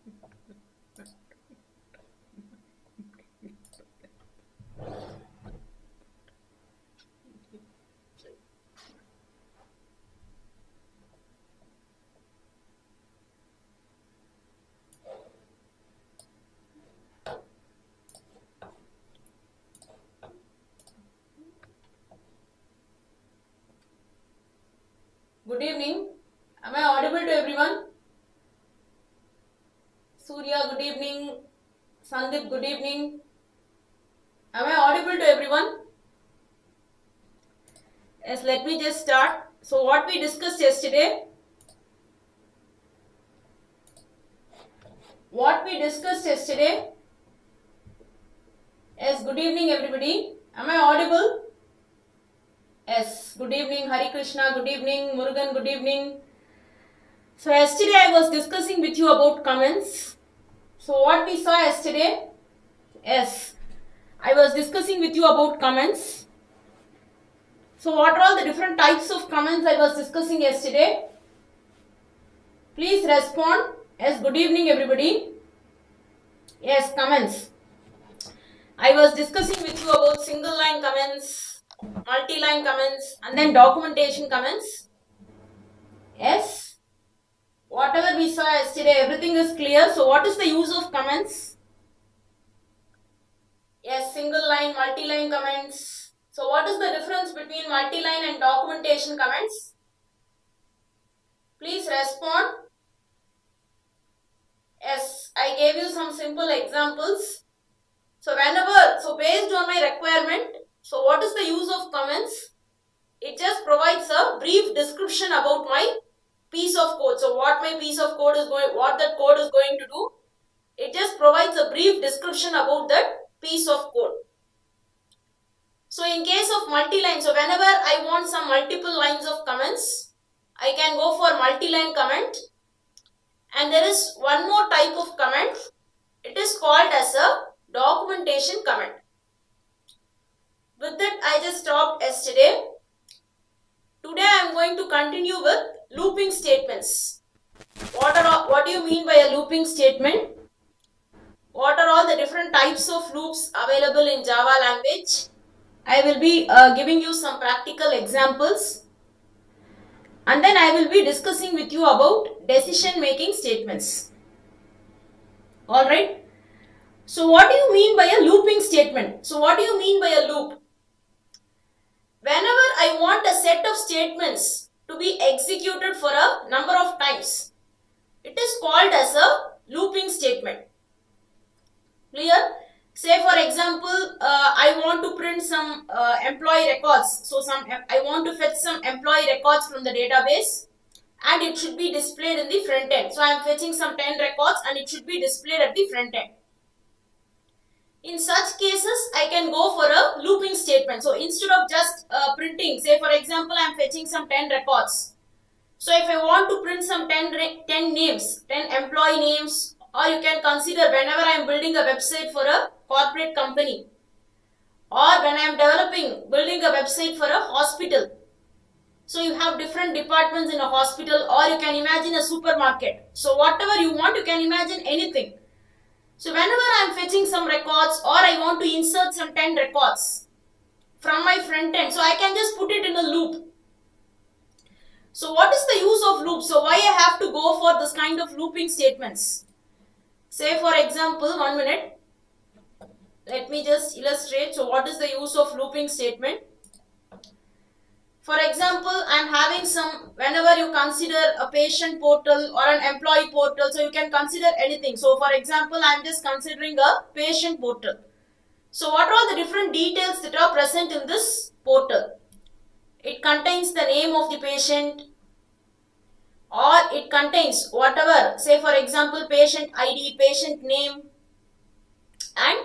Good evening. Am I audible to everyone? Surya, good evening. Sandip, good evening. Am I audible to everyone? Yes, let me just start. So what we discussed yesterday? Yes, good evening everybody. Am I audible? Yes, good evening Hari Krishna, good evening Murugan, good evening. So yesterday I was discussing with you about comments. So what we saw yesterday? Yes, I was discussing with you about comments. So what are all the different types of comments I was discussing yesterday? Please respond. Yes, good evening everybody. Yes, comments. I was discussing with you about single line comments, multi-line comments, and then documentation comments. Yes. Whatever we saw yesterday, everything is clear. So what is the use of comments? Yes, single line, multi-line comments. So what is the difference between multi-line and documentation comments? Please respond. Yes, I gave you some simple examples. So based on my requirement, so what is the use of comments? It just provides a brief description about my piece of code. So what that code is going to do, it just provides a brief description about that piece of code. So in case of multi-line, so whenever I want some multiple lines of comments, I can go for multi-line comment. And there is one more type of comment. It is called as a documentation comment. With that, I just stopped yesterday. Today I am going to continue with looping statements. What do you mean by a looping statement? What are all the different types of loops available in Java language? I will be giving you some practical examples. And then I will be discussing with you about decision making statements. Alright. So what do you mean by a looping statement? So what do you mean by a loop? Whenever I want a set of statements to be executed for a number of times, it is called as a looping statement. Clear? Say for example, I want to print some employee records. So I want to fetch some employee records from the database and it should be displayed in the front end. So I am fetching some 10 records and it should be displayed at the front end. In such cases, I can go for a looping statement. So instead of just printing, say for example, I am fetching some 10 records. So if I want to print some 10 names, 10 employee names, or you can consider whenever I am building a website for a corporate company, or when I am building a website for a hospital. So you have different departments in a hospital, or you can imagine a supermarket. So whatever you want, you can imagine anything. So whenever I am fetching some records or I want to insert some 10 records from my front end, so I can just put it in a loop. So what is the use of loop? So why I have to go for this kind of looping statements? Say for example, 1 minute. Let me just illustrate. So what is the use of looping statement? For example, I am having whenever you consider a patient portal or an employee portal, so you can consider anything. So for example, I am just considering a patient portal. So what are the different details that are present in this portal? It contains the name of the patient, or it contains whatever, say for example, patient ID, patient name, and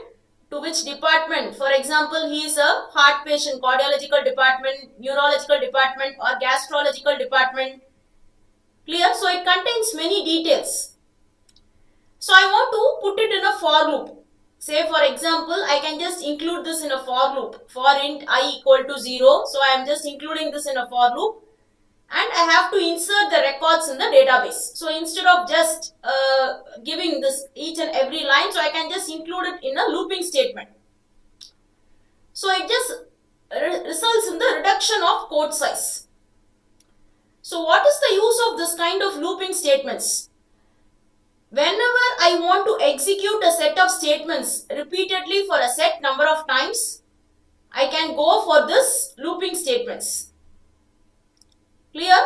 to which department. For example, he is a heart patient, cardiological department, neurological department, or gastrological department. Clear? So it contains many details. So I want to put it in a for loop. Say for example, I can just include this in a for loop. For int I equal to 0. So I am just including this in a for loop. and I have to insert the records in the database. So instead of just giving this each and every line, so I can just include it in a looping statement. So it just results in the reduction of code size. So what is the use of this kind of looping statements? Whenever I want to execute a set of statements repeatedly for a set number of times, I can go for this looping statements. Clear?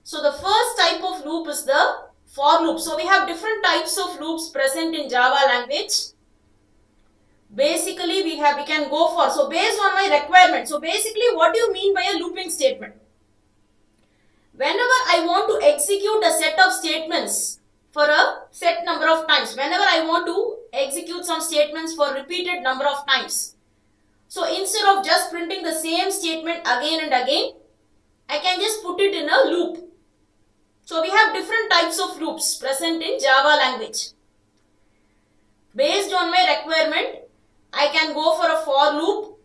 So the first type of loop is the for loop. So we have different types of loops present in Java language. Basically we can go for, so based on my requirement. So basically what do you mean by a looping statement? Whenever I want to execute a set of statements for a set number of times, whenever I want to execute some statements for repeated number of times, so instead of just printing the same statement again and again, I can just put it in a loop. So we have different types of loops present in Java language. Based on my requirement, I can go for a for loop,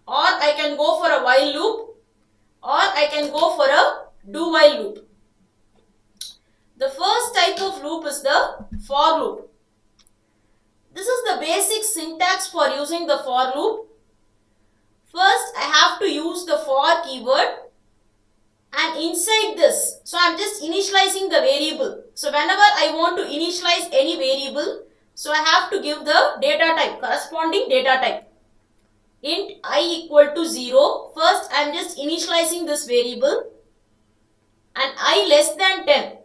or I can go for a while loop, or I can go for a do while loop. The first type of loop is the for loop. This is the basic syntax for using the for loop. First, I have to use the for keyword, and inside this, so I am just initializing the variable. So whenever I want to initialize any variable, so I have to give the data type, corresponding data type. Int I equal to 0. First, I am just initializing this variable, and I less than 10.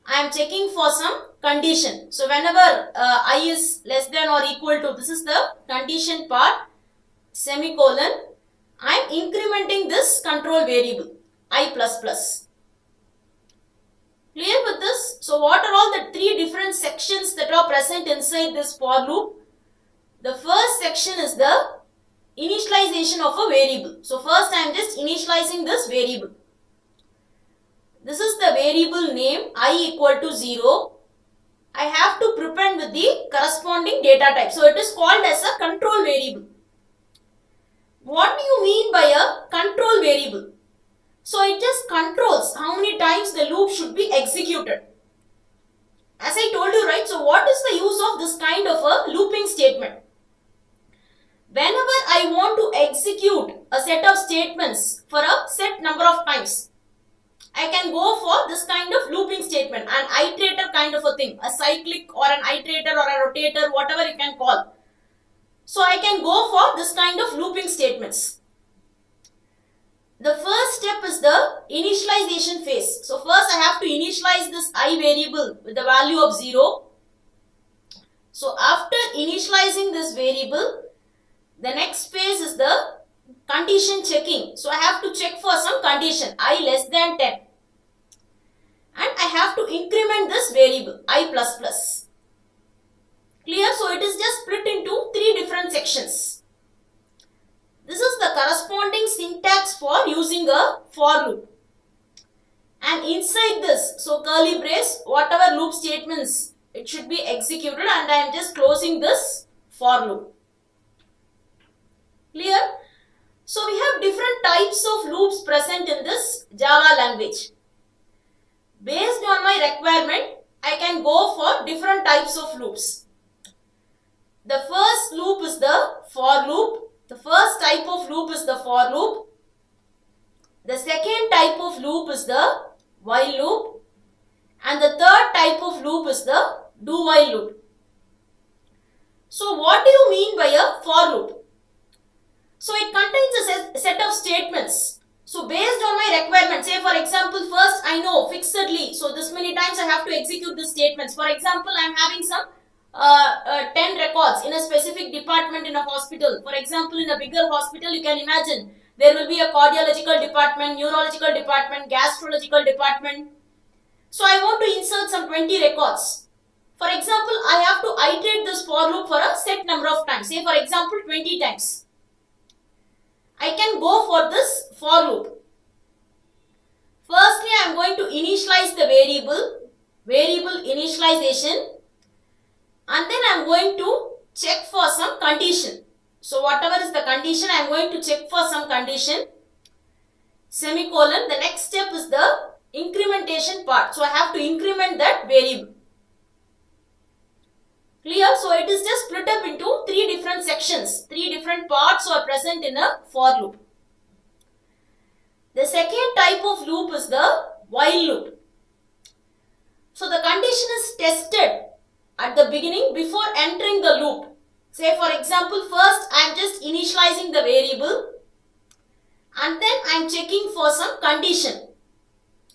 I am checking for some condition. So whenever I is less than or equal to, this is the condition part, semicolon, I am incrementing this control variable, I++. Clear with this? So what are all the three different sections that are present inside this for loop? The first section is the initialization of a variable. So first I am just initializing this variable. This is the variable name I equal to 0. I have to prepend with the corresponding data type. So it is called as a control variable. What do you mean by a control variable? So it just controls how many times the loop should be executed. As I told you, right? So what is the use of this kind of a looping statement? Whenever I want to execute a set of statements for a set number of times, I can go for this kind of looping statement, an iterator kind of a thing, a cyclic or an iterator or a rotator, whatever you can call. So I can go for this kind of looping statements. The first step is the initialization phase. So first I have to initialize this I variable with the value of 0. So after initializing this variable, the next phase is the condition checking. So I have to check for some condition, I less than 10. And I have to increment this variable, I++. Clear? So it is just split into three different sections. This is the corresponding syntax for using a for loop. And inside this, so curly brace, whatever loop statements, it should be executed, and I am just closing this for loop. Clear? So we have different types of loops present in this Java language. Based on my requirement, I can go for different types of loops. The first loop is the for loop. The first type of loop is the for loop. The second type of loop is the while loop. And the third type of loop is the do while loop. So what do you mean by a for loop? So it contains a set of statements. So based on my requirement, say for example, first I know fixedly, so this many times I have to execute the statements. For example, I am having some 10 records in a specific department in a hospital. For example, in a bigger hospital, you can imagine there will be a cardiological department, neurological department, gastrological department. So I want to insert some 20 records. For example, I have to iterate this for loop for a set number of times. Say for example, 20 times. I can go for this for loop. Firstly, I am going to initialize the variable initialization, and then I am going to check for some condition. So whatever is the condition, I am going to check for some condition. semicolon. The next step is the incrementation part. So I have to increment that variable. Clear? So it is just split up into 3 different sections. 3 different parts are present in a for loop. The second type of loop is the while loop. So the condition is tested at the beginning before entering the loop. Say for example, first I am just initializing the variable and then I am checking for some condition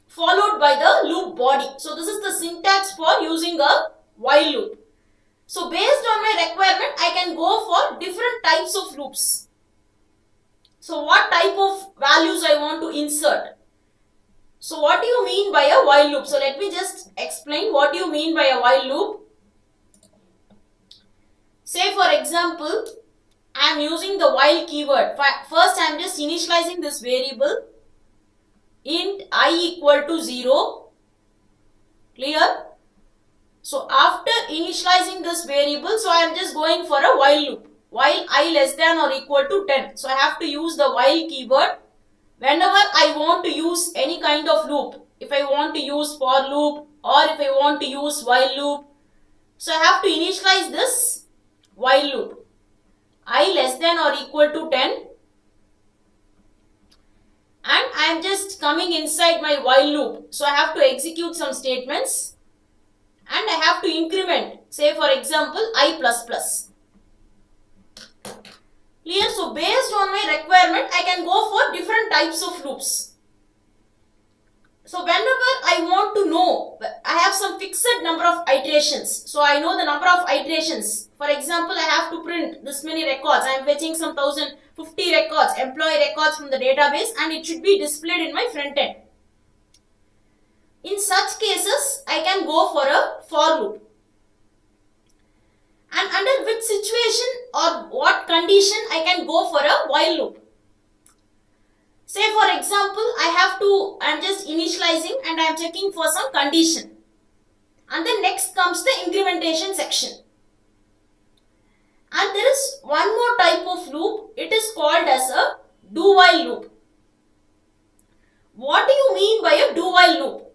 followed by the loop body. So this is the syntax for using a while loop. So based on my requirement, I can go for different types of loops. So what type of values I want to insert? So what do you mean by a while loop? So let me just explain what do you mean by a while loop. Say for example, I am using the while keyword. First I am just initializing this variable int I equal to 0. Clear? So after initializing this variable, so I am just going for a while loop. While I less than or equal to 10. So I have to use the while keyword whenever I want to use any kind of loop. If I want to use for loop or if I want to use while loop. So I have to initialize this while loop. I less than or equal to 10. And I am just coming inside my while loop. So I have to execute some statements. And I have to increment, say for example, I++. Clear? So based on my requirement, I can go for different types of loops. So whenever I want to know, I have some fixed number of iterations. So I know the number of iterations. For example, I have to print this many records. I am fetching some 1050 records, employee records from the database, and it should be displayed in my front end. In such cases, I can go for a for loop. And under which situation or what condition I can go for a while loop. Say for example, I am just initializing and I am checking for some condition. And then next comes the incrementation section. And there is one more type of loop. It is called as a do while loop. What do you mean by a do while loop?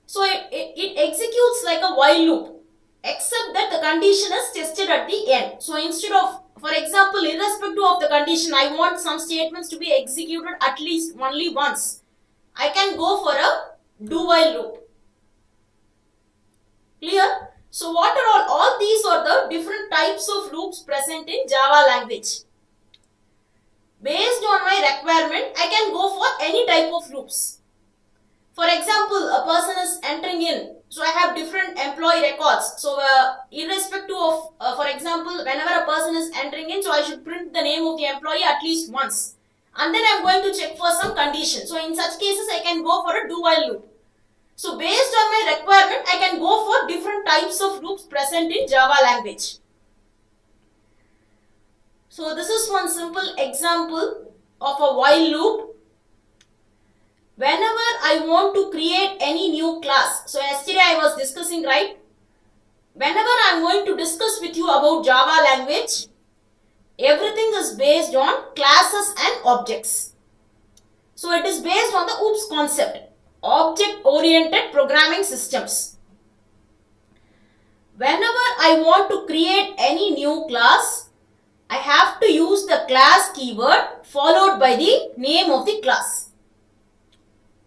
So it executes like a while loop, except that the condition is tested at the end. So instead of, for example, irrespective of the condition, I want some statements to be executed at least only once. I can go for a do while loop. Clear? So what are all these are the different types of loops present in Java language. Based on my requirement, I can go for any type of loops. For example, a person is entering in. So I have different employee records. So irrespective of, for example, whenever a person is entering in, so I should print the name of the employee at least once. And then I am going to check for some condition. So in such cases, I can go for a do while loop. So based on my requirement, I can go for different types of loops present in Java language. So this is one simple example of a while loop. Whenever I want to create any new class, so yesterday I was discussing, right? Whenever I am going to discuss with you about Java language, everything is based on classes and objects. So it is based on the OOPS concept, object-oriented programming systems. Whenever I want to create any new class, I have to use the class keyword followed by the name of the class.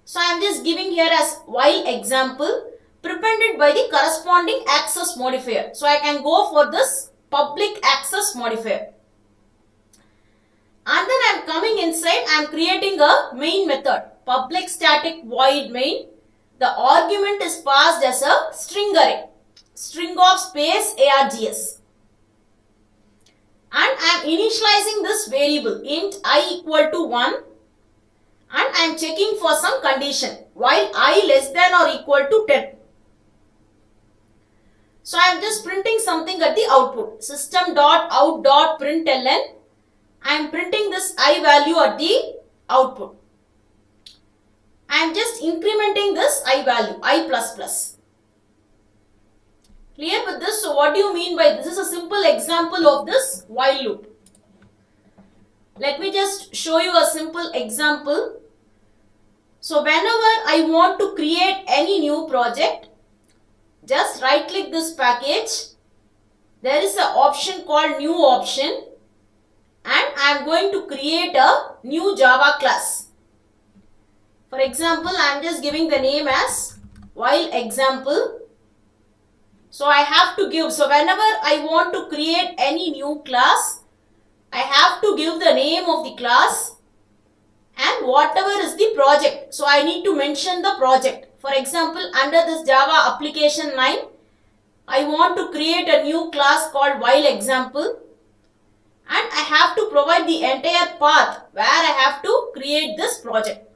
So I am just giving here as while example prepended by the corresponding access modifier. So I can go for this public access modifier. And then I am coming inside, I am creating a main method, public static void main. The argument is passed as a string array, string of space args. And I am initializing this variable int I equal to 1. And I am checking for some condition while I less than or equal to 10. So I am just printing something at the output. System.out.println. I am printing this I value at the output. I am just incrementing this I value, I++. Clear with this? So what do you mean by this? Is a simple example of this while loop. Let me just show you a simple example. So whenever I want to create any new project, just right click this package. There is an option called new option, and I am going to create a new Java class. For example, I am just giving the name as while example. So I have to give, so whenever I want to create any new class, I have to give the name of the class and whatever is the project. So I need to mention the project. For example, under this Java application line, I want to create a new class called while example, and I have to provide the entire path where I have to create this project.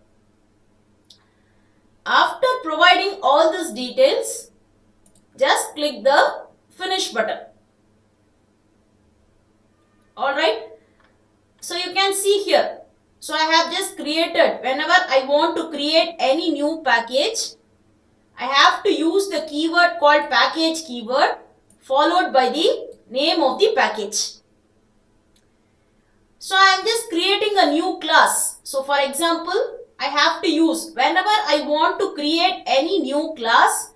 After providing all these details, just click the finish button. Alright. So you can see here. So I have just created, whenever I want to create any new package, I have to use the keyword called package keyword followed by the name of the package. So I am just creating a new class. So for example, I have to use, whenever I want to create any new class,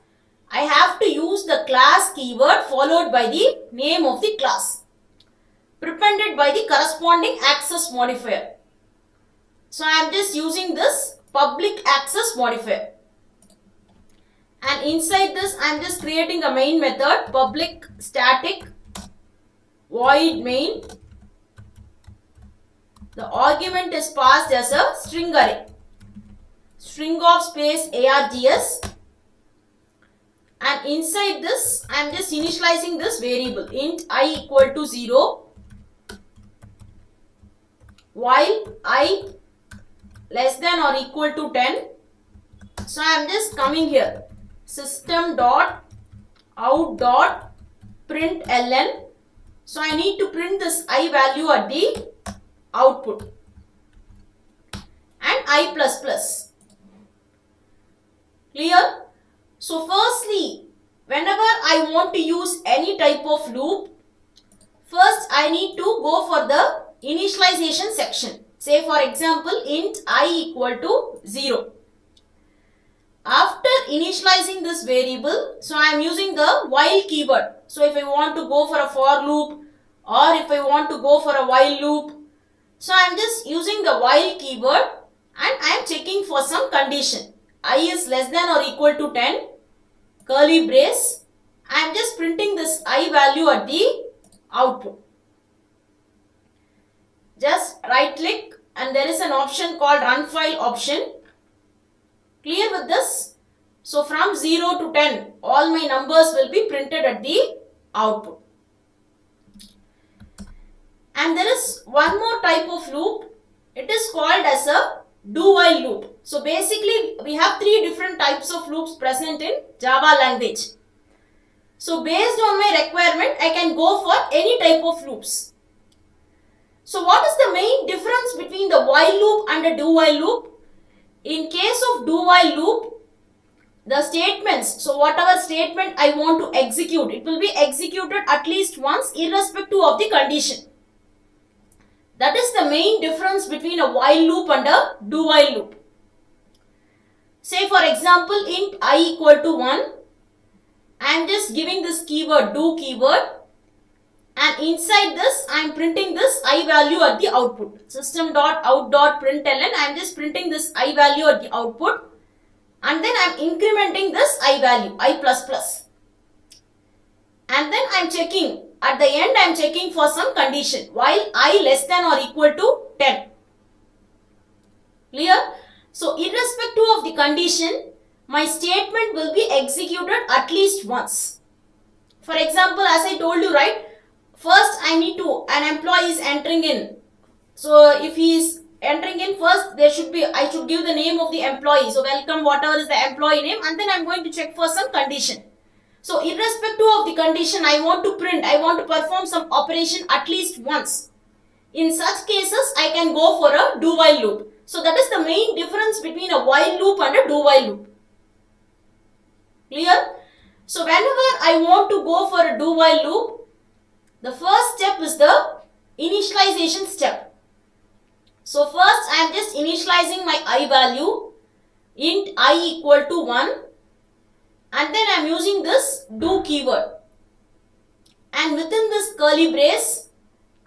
I have to use the class keyword followed by the name of the class, prepended by the corresponding access modifier. So I am just using this public access modifier. And inside this, I am just creating a main method, public static void main. The argument is passed as a string array, string of space args. And inside this, I am just initializing this variable int I equal to 0 while I less than or equal to 10. So I am just coming here, system.out.println. So I need to print this I value at the output and I++. Clear? So firstly, whenever I want to use any type of loop, first I need to go for the initialization section. Say for example, int I equal to 0. After initializing this variable, so I am using the while keyword. So if I want to go for a for loop or if I want to go for a while loop, so I am just using the while keyword and I am checking for some condition. I is less than or equal to 10, curly brace. I am just printing this I value at the output. Just right click and there is an option called run file option. Clear with this? So from 0 to 10, all my numbers will be printed at the output. And there is one more type of loop. It is called as a do while loop. So basically we have three different types of loops present in Java language. So based on my requirement, I can go for any type of loops. So what is the main difference between the while loop and the do while loop? In case of do while loop, the statements, so whatever statement I want to execute, it will be executed at least once irrespective of the condition. That is the main difference between a while loop and a do while loop. Say for example, int I equal to 1. I am just giving this keyword do keyword, and inside this I am printing this I value at the output. System.out.println, I am just printing this I value at the output, and then I am incrementing this I value, I++. And then I am checking, at the end I am checking for some condition, while I less than or equal to 10. Clear? So irrespective of the condition, my statement will be executed at least once. For example, as I told you, right, first I need to, an employee is entering in. So if he is entering in, first I should give the name of the employee. So welcome, whatever is the employee name, and then I am going to check for some condition. So irrespective of the condition, I want to perform some operation at least once. In such cases, I can go for a do while loop. So that is the main difference between a while loop and a do while loop. Clear? So whenever I want to go for a do while loop, the first step is the initialization step. So first I am just initializing my I value. int I equal to 1, and then I am using this do keyword, and within this curly brace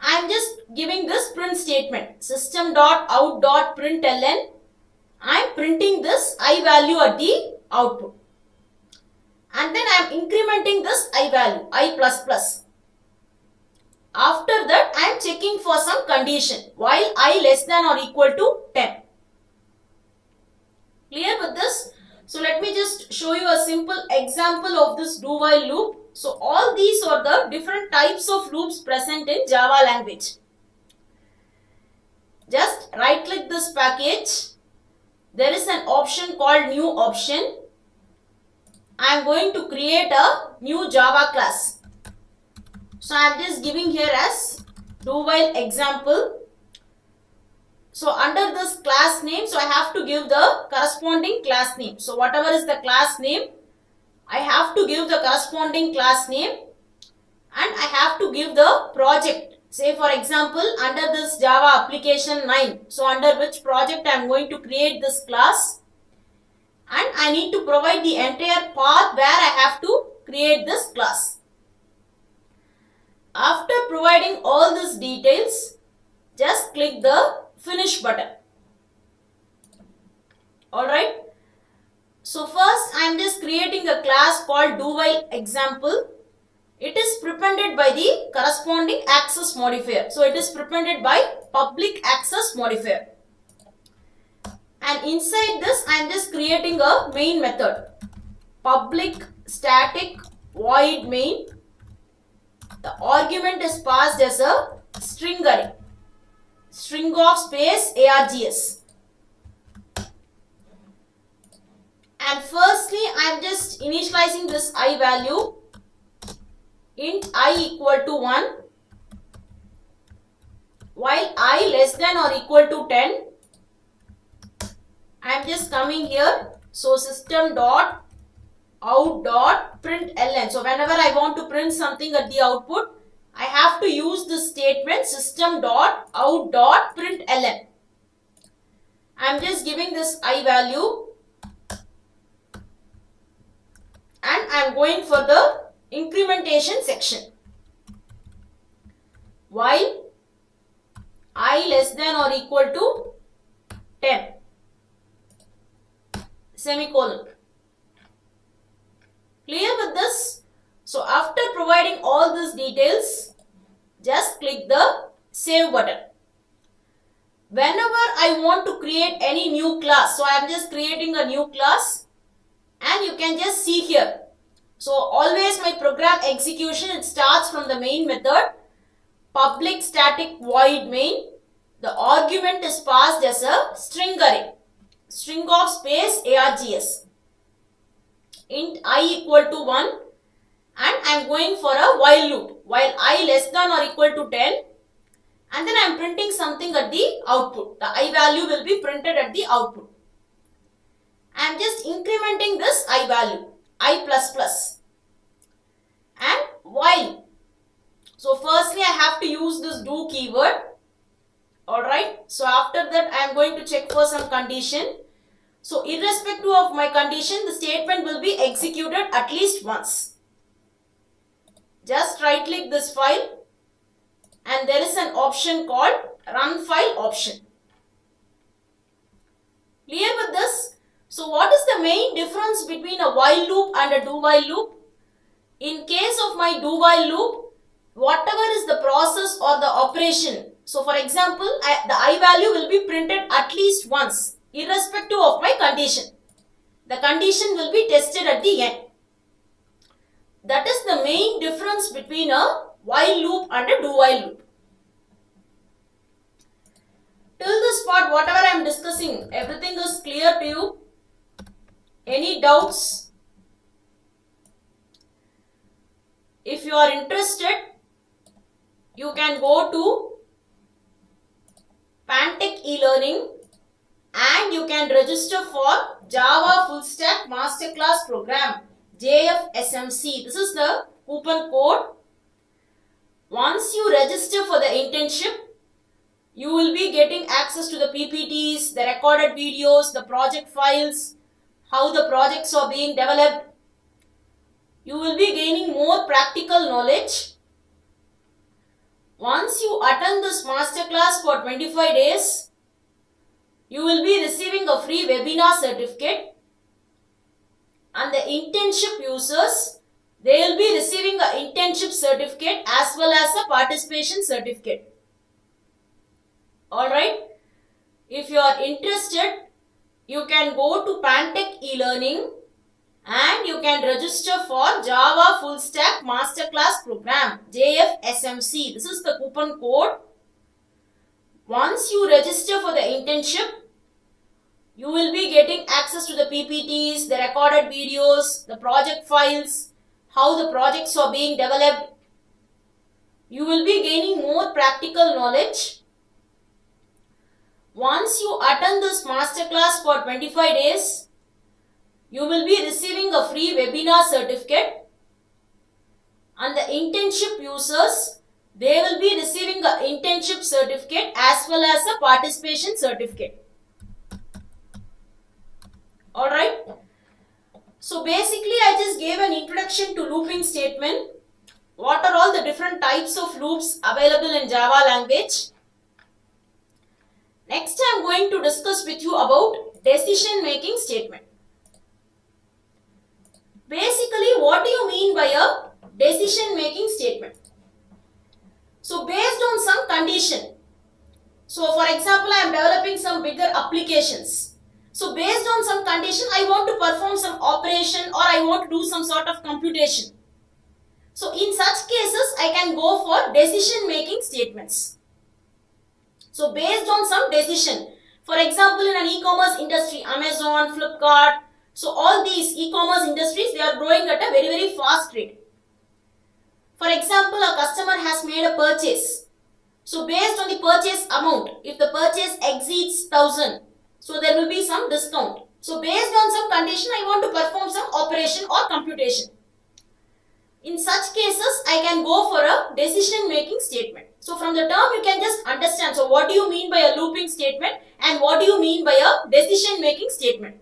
I am just giving this print statement, system.out.println. I am printing this I value at the output, and then I am incrementing this I value, I plus plus. After that I am checking for some condition while I less than or equal to 10. Clear with this? So let me just show you a simple example of this do while loop. So all these are the different types of loops present in Java language. Just right click this package. There is an option called new option. I am going to create a new Java class. So I am just giving here as do while example. So under this class name, so I have to give the corresponding class name. So whatever is the class name, I have to give the corresponding class name, and I have to give the project. Say for example, under this Java application 9, so under which project I am going to create this class, and I need to provide the entire path where I have to create this class. After providing all these details, just click the finish button. Alright. So first I am just creating a class called do while example. It is prepended by the corresponding access modifier. So it is prepended by public access modifier. And inside this I am just creating a main method. Public static void main. The argument is passed as a string array. String of space args. And firstly I am just initializing this I value, int I equal to 1, while I less than or equal to 10. I am just coming here, so system.out.println. So whenever I want to print something at the output, I have to use this statement system.out.println. I am just giving this I value, and I am going for the incrementation section. While I less than or equal to 10, semicolon. Clear with this? So after providing all these details, just click the save button. Whenever I want to create any new class, so I am just creating a new class, and you can just see here. So always my program execution, it starts from the main method, public static void main. The argument is passed as a string array, string of space args, int I equal to 1, and I am going for a while loop while I less than or equal to 10, and then I am printing something at the output. The I value will be printed at the output. I am just incrementing this I value, I plus plus, and while. So firstly I have to use this do keyword. Alright, so after that I am going to check for some condition. So irrespective of my condition, the statement will be executed at least once. Just right click this file, and there is an option called run file option. Clear with this? So what is the main difference between a while loop and a do while loop? In case of my do while loop, whatever is the process or the operation, so for example, the I value will be printed at least once, irrespective of my condition. The condition will be tested at the end. That is the main difference between a while loop and a do while loop. Till this part, whatever I am discussing, everything is clear to you? Any doubts? If you are interested, you can go to Pantech e-learning and you can register for Java Full Stack Masterclass program, JFSMC. This is the coupon code. Once you register for the internship, you will be getting access to the PPTs, the recorded videos, the project files, how the projects are being developed. You will be gaining more practical knowledge. Once you attend this masterclass for 25 days, you will be receiving a free webinar certificate, and the internship users, they will be receiving an internship certificate as well as a participation certificate. Alright, if you are interested, you can go to Pantech e-learning and you can register for Java Full Stack Masterclass Program, JFSMC. This is the coupon code. Once you register for the internship, you will be getting access to the PPTs, the recorded videos, the project files, how the projects are being developed. You will be gaining more practical knowledge. Once you attend this masterclass for 25 days, you will be receiving a free webinar certificate, and the internship users, they will be receiving an internship certificate as well as a participation certificate. Alright. So basically I just gave an introduction to looping statement. What are all the different types of loops available in Java language? Next I am going to discuss with you about decision making statement. Basically, what do you mean by a decision making statement? So based on some condition. So for example, I am developing some bigger applications. So based on some condition, I want to perform some operation or I want to do some sort of computation. So in such cases, I can go for decision making statements. So based on some decision, for example, in an e-commerce industry, Amazon, Flipkart, so all these e-commerce industries, they are growing at a very fast rate. For example, a customer has made a purchase. So based on the purchase amount, if the purchase exceeds 1000, so there will be some discount. So based on some condition, I want to perform some operation or computation. In such cases, I can go for a decision making statement. So from the term you can just understand. So what do you mean by a looping statement and what do you mean by a decision making statement?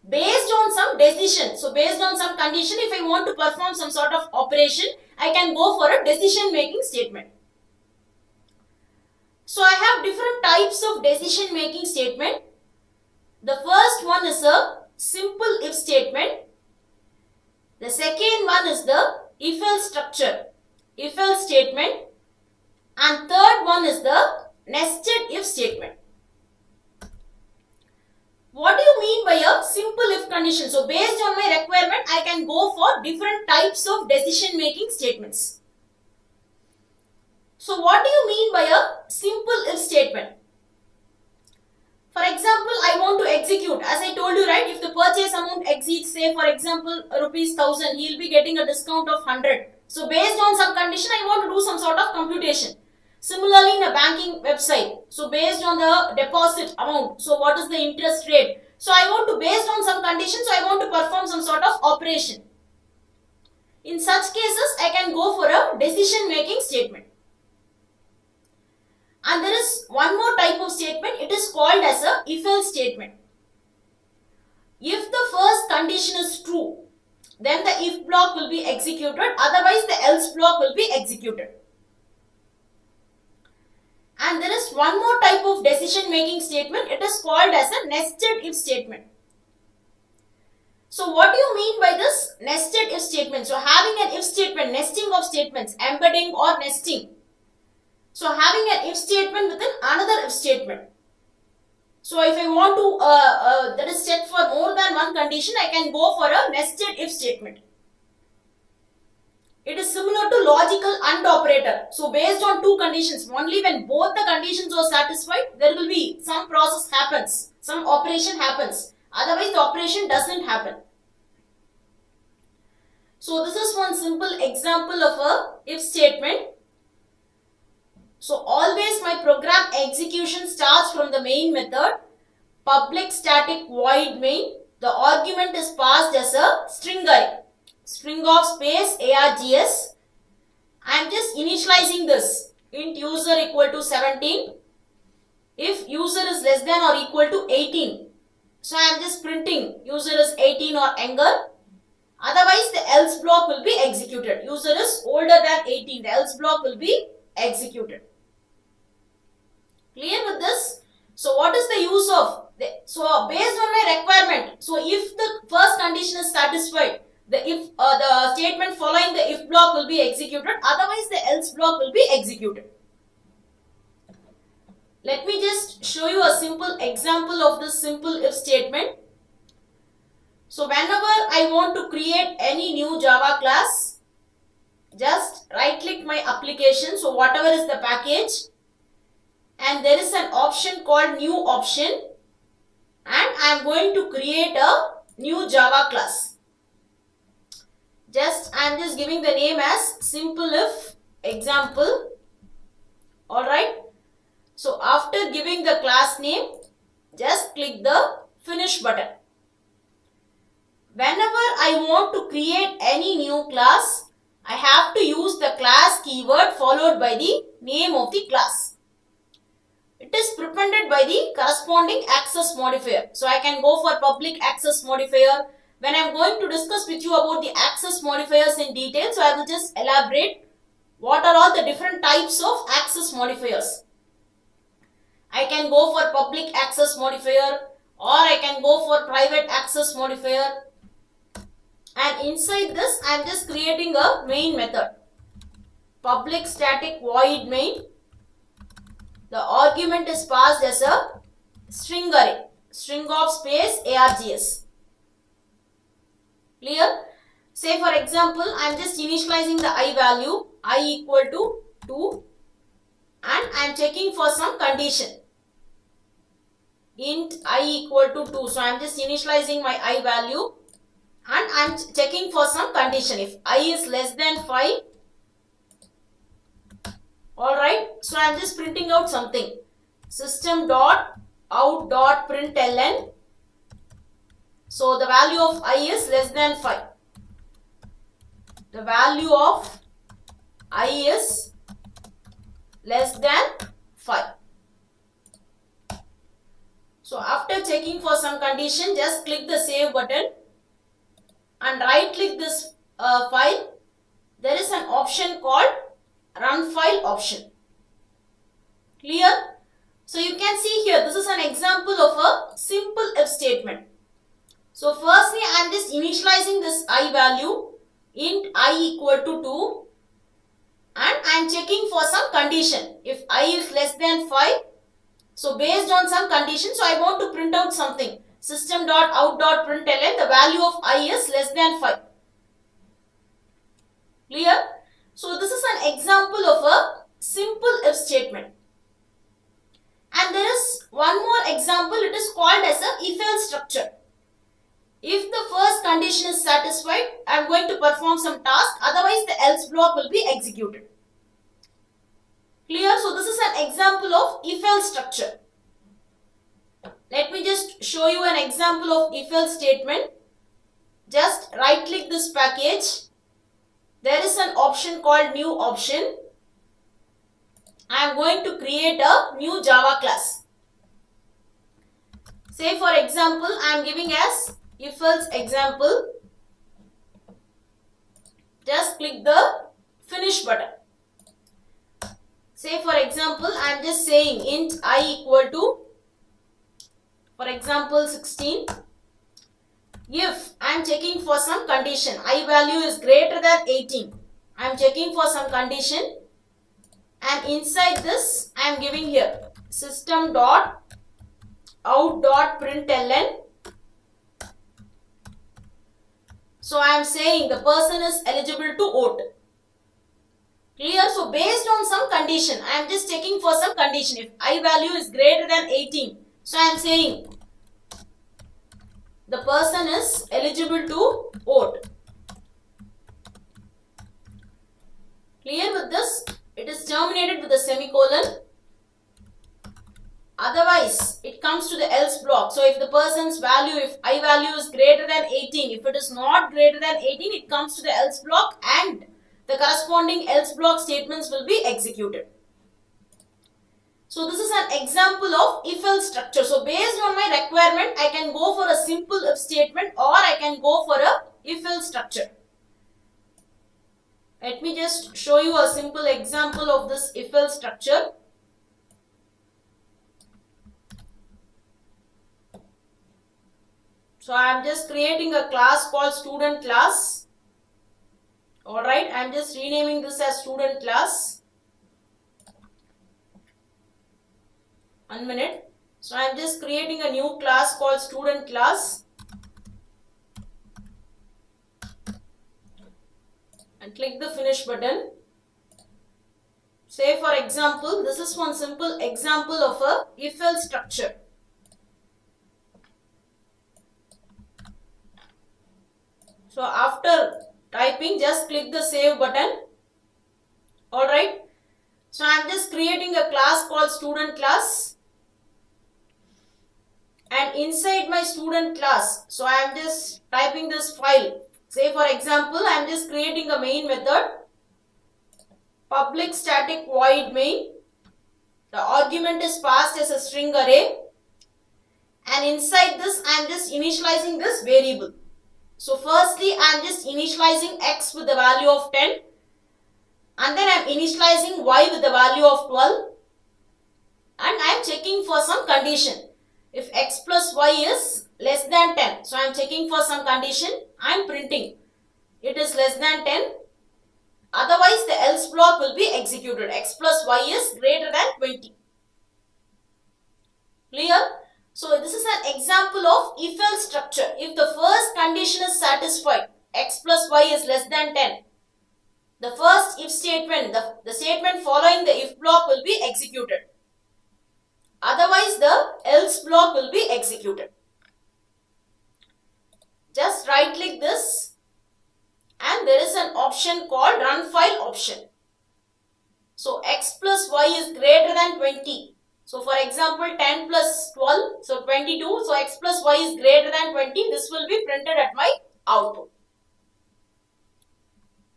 Based on some decision, so based on some condition, if I want to perform some sort of operation, I can go for a decision making statement. So I have different types of decision making statement. The first one is a simple if statement. The second one is the if-else structure, if-else statement, and third one is the nested if statement. What do you mean by a simple if condition? So based on my requirement, I can go for different types of decision making statements. So what do you mean by a simple if statement? For example, I want to execute, as I told you, right, if the purchase amount exceeds, say for example, rupees 1000, he will be getting a discount of 100. So based on some condition, I want to do some sort of computation. Similarly, in a banking website, so based on the deposit amount, so what is the interest rate? So I want to, based on some conditions, so I want to perform some sort of operation. In such cases, I can go for a decision making statement. And there is one more type of statement, it is called as a if-else statement. If the first condition is true, then the if block will be executed, otherwise the else block will be executed. And there is one more type of decision making statement, it is called as a nested if statement. So what do you mean by this nested if statement? So having an if statement, nesting of statements, embedding or nesting. So having an if statement within another if statement. So if I want to, that is check for more than one condition, I can go for a nested if statement. It is similar to logical AND operator. So based on two conditions, only when both the conditions are satisfied, there will be some process happens, some operation happens. Otherwise the operation doesn't happen. So this is one simple example of a if statement. So always my program execution starts from the main method, public static void main. The argument is passed as a string array. String of space args. I am just initializing this. Int user equal to 17. If user is less than or equal to 18. So I am just printing user is 18 or younger. Otherwise the else block will be executed. User is older than 18. The else block will be executed. Clear with this? So what is the use of? So based on my requirement. So if the first condition is satisfied, the statement following the if block will be executed. Otherwise the else block will be executed. Let me just show you a simple example of this simple if statement. So whenever I want to create any new Java class, just right click my application. So whatever is the package, and there is an option called new option, and I am going to create a new Java class. I am just giving the name as simple if example. Alright. So after giving the class name, just click the finish button. Whenever I want to create any new class, I have to use the class keyword followed by the name of the class. It is prepended by the corresponding access modifier. So I can go for public access modifier. When I am going to discuss with you about the access modifiers in detail, so I will just elaborate what are all the different types of access modifiers. I can go for public access modifier, or I can go for private access modifier. And inside this, I am just creating a main method. Public static void main. The argument is passed as a string array. String of space args. Clear? Say for example, I am just initializing the I value. I equal to 2. And I am checking for some condition. Int I equal to 2. So I am just initializing my I value. And I am checking for some condition. If I is less than 5. Alright. So I am just printing out something. System.out.println. So the value of I is less than 5. The value of I is less than 5. So after checking for some condition, just click the save button and right click this file. There is an option called run file option. Clear? So you can see here, this is an example of a simple if statement. So firstly, I am just initializing this I value, int I equal to 2, and I am checking for some condition. If I is less than 5, so based on some condition, so I want to print out something. System.out.println, the value of I is less than 5. Clear? So this is an example of a simple if statement. And there is one more example, it is called as a if-else structure. If the first condition is satisfied, I am going to perform some task, otherwise the else block will be executed. Clear? So this is an example of if-else structure. Let me just show you an example of if-else statement. Just right click this package. There is an option called new option. I am going to create a new Java class. Say for example, I am giving as if-else example. Just click the finish button. Say for example, I am just saying int I equal to, for example, 16. If I am checking for some condition, I value is greater than 18. I am checking for some condition, and inside this I am giving here system.out.println. So I am saying the person is eligible to vote. Clear? So based on some condition, I am just checking for some condition. If I value is greater than 18, so I am saying the person is eligible to vote. Clear with this? It is terminated with a semicolon. Otherwise, it comes to the else block. So if the person's value, if I value is greater than 18, if it is not greater than 18, it comes to the else block and the corresponding else block statements will be executed. So this is an example of if-else structure. So based on my requirement, I can go for a simple if statement or I can go for a if-else structure. Let me just show you a simple example of this if-else structure. So I am just creating a class called student class. Alright, I am just renaming this as student class. 1 minute. So I am just creating a new class called student class. And click the finish button. Say for example, this is one simple example of a if-else structure. So after typing, just click the save button. Alright. So I am just creating a class called student class. And inside my student class, so I am just typing this file. Say for example, I am just creating a main method. Public static void main. The argument is passed as a string array. And inside this, I am just initializing this variable. So firstly, I am just initializing x with the value of 10. And then I am initializing y with the value of 12. And I am checking for some condition. If x plus y is less than 10. So I am checking for some condition. I am printing. It is less than 10. Otherwise, the else block will be executed. X plus y is greater than 20. Clear? So this is an example of if-else structure. If the first condition is satisfied, x plus y is less than 10. The first if statement, the statement following the if block will be executed. Otherwise, the else block will be executed. Just right click this and there is an option called run file option. So x plus y is greater than 20. So for example 10 plus 12, so 22. So x plus y is greater than 20. This will be printed at my output.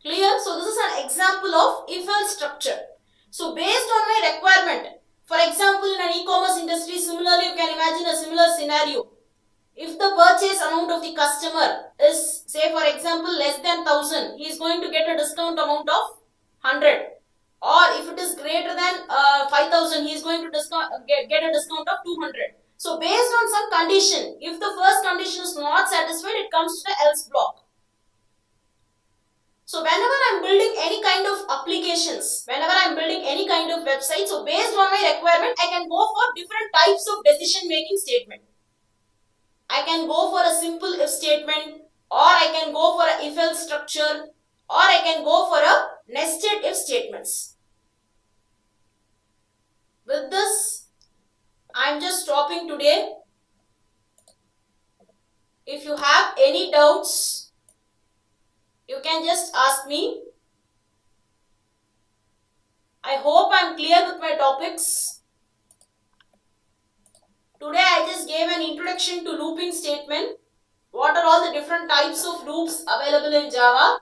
Clear? So this is an example of if-else structure. So based on my requirement, for example in an e-commerce industry, similarly you can imagine a similar scenario. If the purchase amount of the customer is, say for example, less than 1000, he is going to get a discount amount of 100. Or if it is greater than 5000, he is going to get a discount of 200. So based on some condition, if the first condition is not satisfied, it comes to the else block. So whenever I am building any kind of applications, whenever I am building any kind of website, so based on my requirement, I can go for different types of decision making statement. I can go for a simple if statement, or I can go for a if-else structure, or I can go for a nested if statements. With this, I am just stopping today. If you have any doubts, you can just ask me. I hope I am clear with my topics. Today I just gave an introduction to looping statement. What are all the different types of loops available in Java?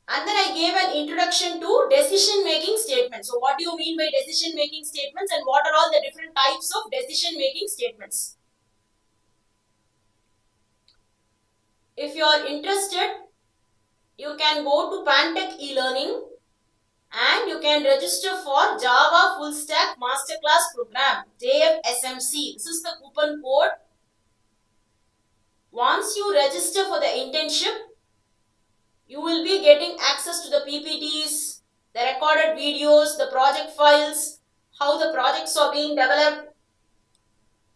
And then I gave an introduction to decision making statements. So what do you mean by decision making statements and what are all the different types of decision making statements? If you are interested, you can go to Pantech e-learning and you can register for Java Full Stack Masterclass Program, JFSMC. This is the coupon code. Once you register for the internship, you will be getting access to the PPTs, the recorded videos, the project files, how the projects are being developed.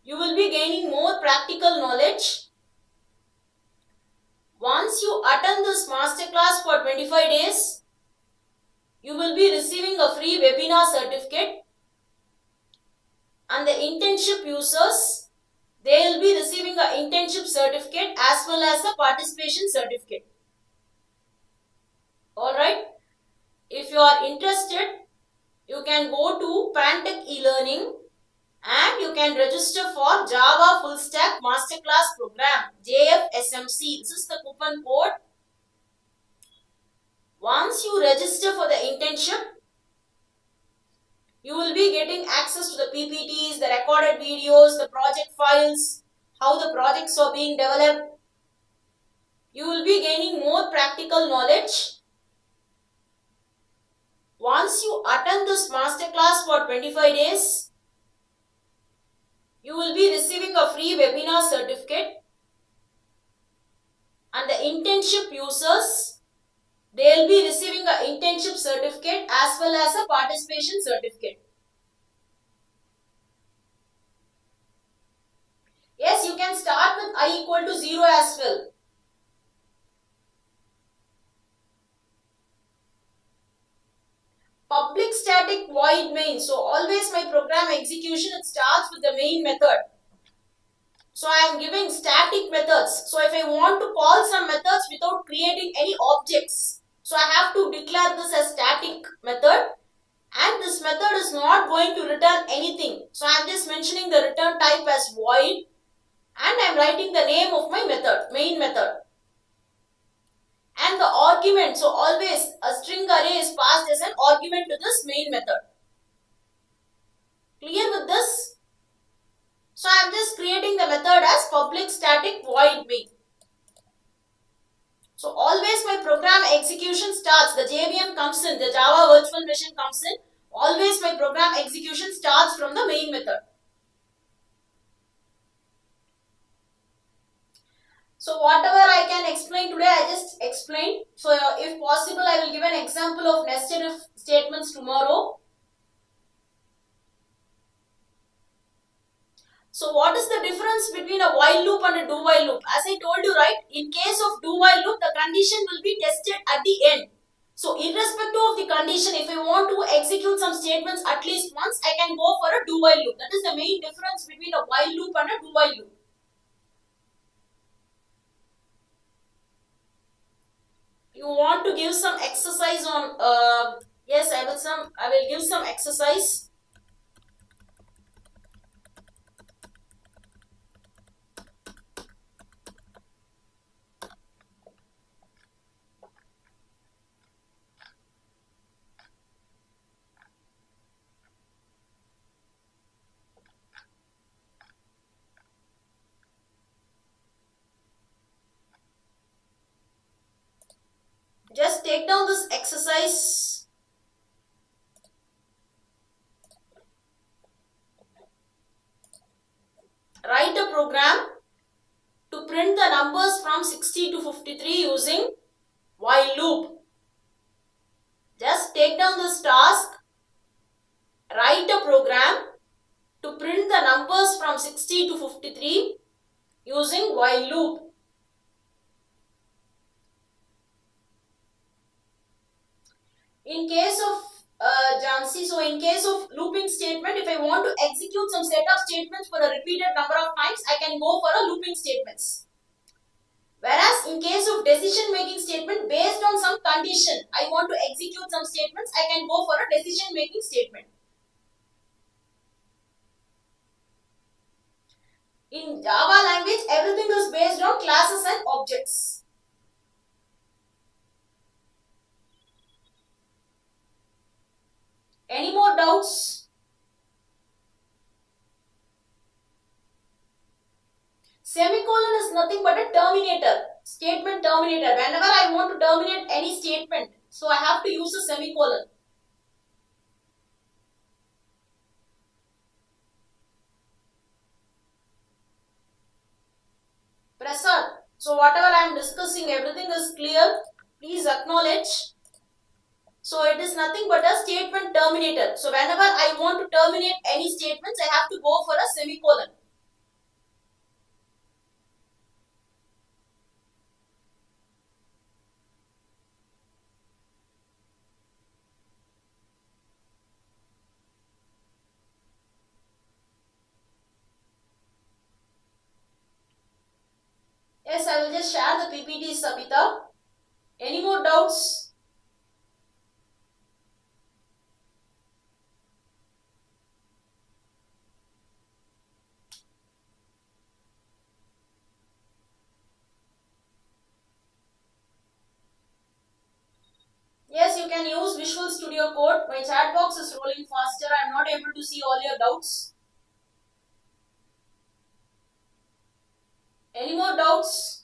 You will be gaining more practical knowledge. Once you attend this masterclass for 25 days, you will be receiving a free webinar certificate. And the internship users, they will be receiving an internship certificate as well as a participation certificate. Alright, if you are interested, you can go to Pantech e-learning and you can register for Java Full Stack Masterclass Program, JFSMC. This is the coupon code. Once you register for the internship, You will be getting access to the PPTs, the recorded videos, the project files, how the projects are being developed. You will be gaining more practical knowledge. Once you attend this masterclass for 25 days, you will be receiving a free webinar certificate, and the internship users, they will be receiving an internship certificate as well as a participation certificate. Yes, you can start with I equal to 0 as well. Public static void main. So always my program execution, it starts with the main method. So I am giving static methods. So if I want to call some methods without creating any objects, so I have to declare this as static method, and this method is not going to return anything. So I am just mentioning the return type as void, and I am writing the name of my method, main method. And the argument, so always a string array is passed as an argument to this main method. Clear with this? So I am just creating the method as public static void main. So always my program execution starts, the JVM comes in, the Java virtual machine comes in, always my program execution starts from the main method. So whatever I can explain today, I just explained. So if possible, I will give an example of nested if statements tomorrow. So what is the difference between a while loop and a do while loop? As I told you, right, in case of do while loop, the condition will be tested at the end. So irrespective of the condition, if I want to execute some statements at least once, I can go for a do while loop. That is the main difference between a while loop and a do while loop. You want to give some exercise on yes, I will give some exercise. Just take down this exercise. Write a program to print the numbers from 60 to 53 using while loop. Just take down this task. Write a program to print the numbers from 60 to 53 using while loop. In case of Jansi, so in case of looping statement, if I want to execute some set of statements for a repeated number of times, I can go for a looping statements. Whereas in case of decision making statement, based on some condition, I want to execute some statements, I can go for a decision making statement. In Java language, everything is based on classes and objects. Any more doubts? Semicolon is nothing but a terminator, statement terminator. Whenever I want to terminate any statement, so I have to use a semicolon. Prasad, so whatever I am discussing, everything is clear. Please acknowledge. So it is nothing but a statement terminator. So whenever I want to terminate any statements, I have to go for a semicolon. Yes, I will just share the PPT, Sabita. Any more doubts? Yes, you can use Visual Studio Studio Code. My chat box is rolling faster. I am not able to see all your doubts. Any more doubts?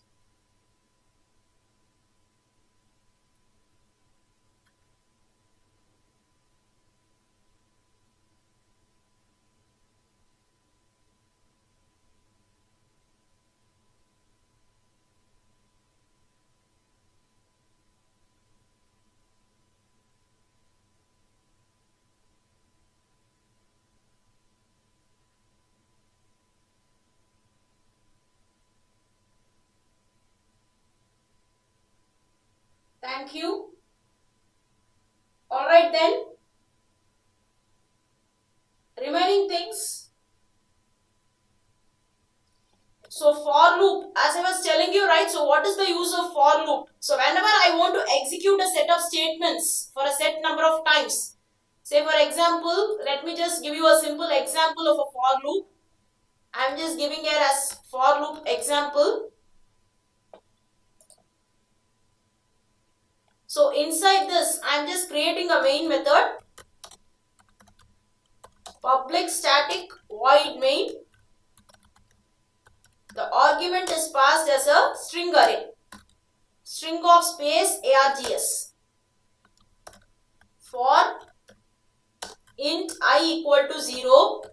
Thank you. Alright then. Remaining things. So for loop, as I was telling you, right? So what is the use of for loop? So whenever I want to execute a set of statements for a set number of times, say for example, let me just give you a simple example of a for loop. I am just giving here as for loop example. So inside this, I am just creating a main method, public static void main. The argument is passed as a string array, string of space args. For int I equal to 0,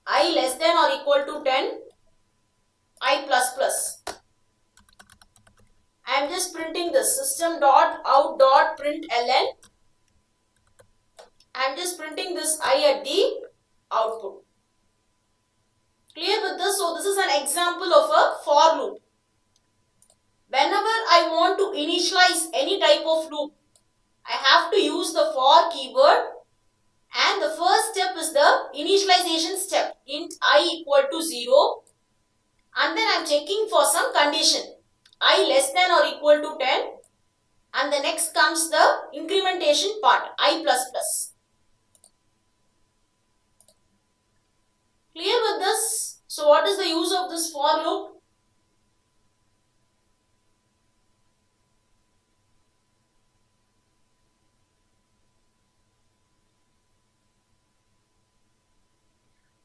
I less than or equal to 10, I plus plus. I am just printing this system.out.println. I am just printing this I at the output. Clear with this? So this is an example of a for loop. Whenever I want to initialize any type of loop, I have to use the for keyword, and the first step is the initialization step, int I equal to 0, and then I am checking for some condition, I less than or equal to 10, and the next comes the incrementation part, I plus plus. Clear with this? So what is the use of this for loop?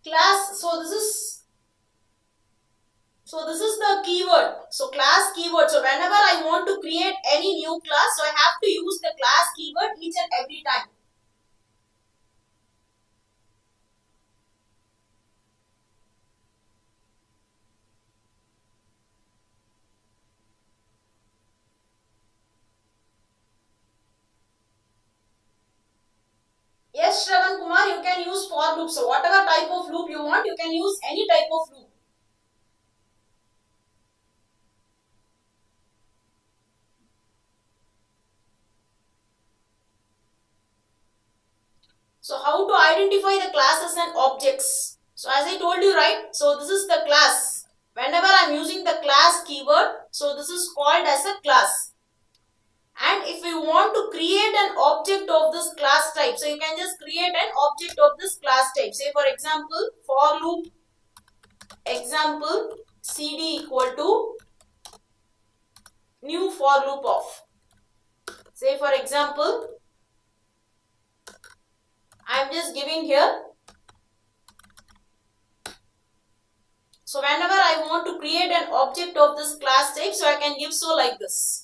Class, so this is the keyword. So class keyword. So whenever I want to create any new class, so I have to use the class keyword each and every time. Yes, Shravan Kumar, you can use for loop. So whatever type of loop you want, you can use any type of loop. So how to identify the classes and objects? So as I told you, right? So this is the class. Whenever I am using the class keyword, so this is called as a class. And if we want to create an object of this class type, so you can just create an object of this class type. Say for example, for loop example cd equal to new for loop of. Say for example, I am just giving here. So whenever I want to create an object of this class type, so I can give so like this.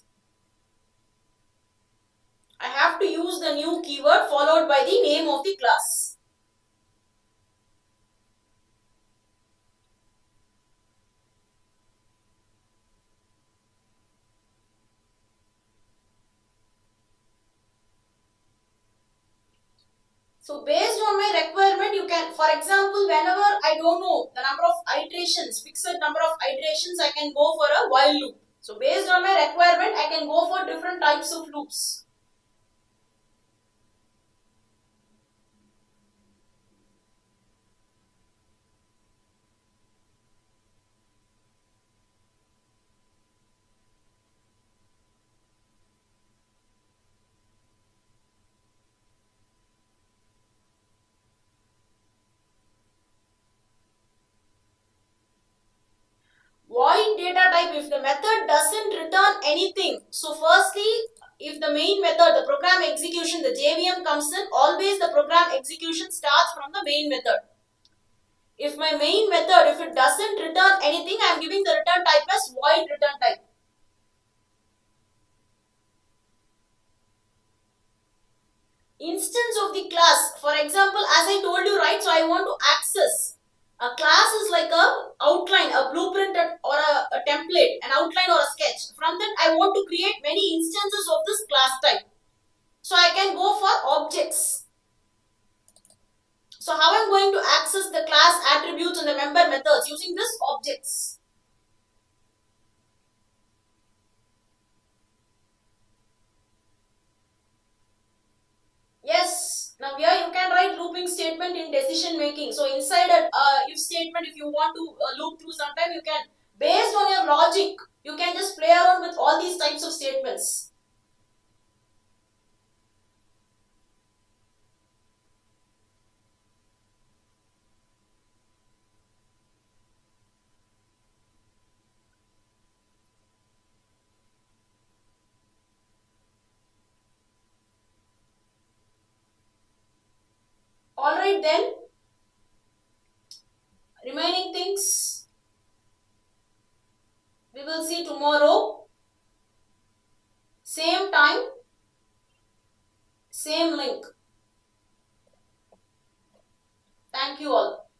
I have to use the new keyword followed by the name of the class. So based on my requirement, you can, for example, whenever I don't know the number of iterations, fixed number of iterations, I can go for a while loop. So based on my requirement, I can go for different types of loops. Void data type, if the method doesn't return anything. So firstly, if the main method, the program program execution, the JVM comes in, always the program execution starts from the main method. If my main method, if it doesn't return anything, I am giving the return type as void return type. Instance of the class, for example, as I told you, right, so I want to access. A class is like a outline, a blueprint or a template, an outline or a sketch. From that, I want to create many instances of this class type. So I can go for objects. So how I'm going to access the class attributes and the member methods using this objects. Yes, now here you can write looping statement in decision making. So inside a if statement, if you want to loop through sometime, you can, based on your logic, you can just play around with all these types of statements. Alright then, remaining things we will see tomorrow. Same time, same link. Thank you all.